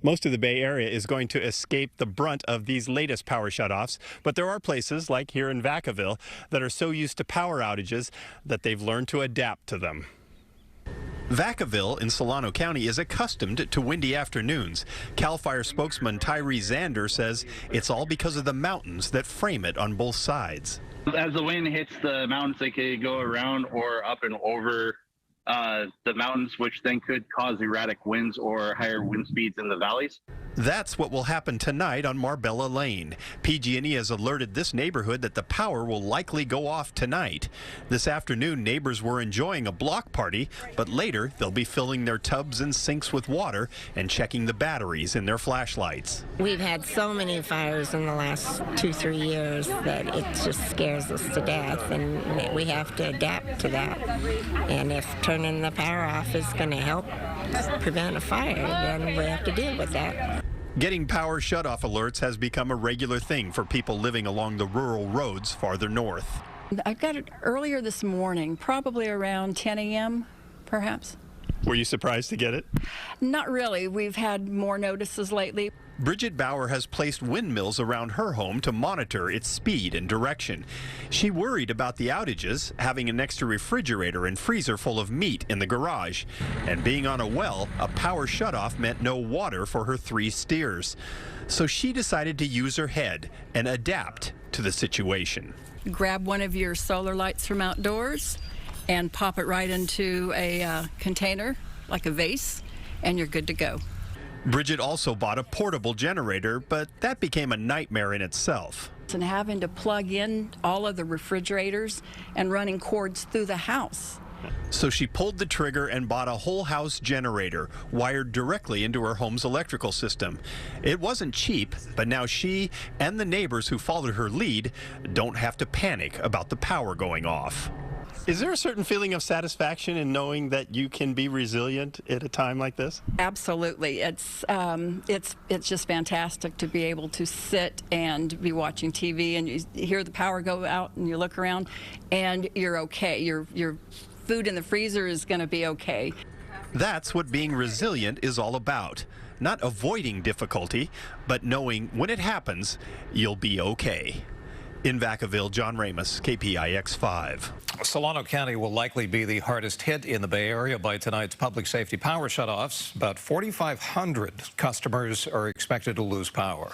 Most of the Bay Area is going to escape the brunt of these latest power shutoffs, but there are places, like here in Vacaville, that are so used to power outages that they've learned to adapt to them. Vacaville in Solano County is accustomed to windy afternoons. CalFire spokesman Tyree Zander says it's all because of the mountains that frame it on both sides. As the wind hits the mountains, they could go around or up and over the mountains, which then could cause erratic winds or higher wind speeds in the valleys. That's what will happen tonight on Marbella Lane. PG&E has alerted this neighborhood that the power will likely go off tonight. This afternoon, neighbors were enjoying a block party, but later they'll be filling their tubs and sinks with water and checking the batteries in their flashlights. We've had so many fires in the last 2-3 years that it just scares us to death, and we have to adapt to that. And if turning the power off is going to help prevent a fire, then we have to deal with that. Getting power shutoff alerts has become a regular thing for people living along the rural roads farther north. I got it earlier this morning, probably around 10 a.m., perhaps. Were you surprised to get it? Not really. We've had more notices lately. Brigitte Bauer has placed windmills around her home to monitor its speed and direction. She worried about the outages, having an extra refrigerator and freezer full of meat in the garage. And being on a well, a power shutoff meant no water for her 3 steers. So she decided to use her head and adapt to the situation. Grab one of your solar lights from outdoors and pop it right into a container, like a vase, and you're good to go. Brigitte also bought a portable generator, but that became a nightmare in itself. And having to plug in all of the refrigerators and running cords through the house. So she pulled the trigger and bought a whole house generator wired directly into her home's electrical system. It wasn't cheap, but now she and the neighbors who followed her lead don't have to panic about the power going off. Is there a certain feeling of satisfaction in knowing that you can be resilient at a time like this? Absolutely. It's just fantastic to be able to sit and be watching TV and you hear the power go out and you look around and you're okay. Your food in the freezer is going to be okay. That's what being resilient is all about. Not avoiding difficulty, but knowing when it happens, you'll be okay. In Vacaville, John Ramos, KPIX 5. Solano County will likely be the hardest hit in the Bay Area by tonight's public safety power shutoffs. About 4,500 customers are expected to lose power.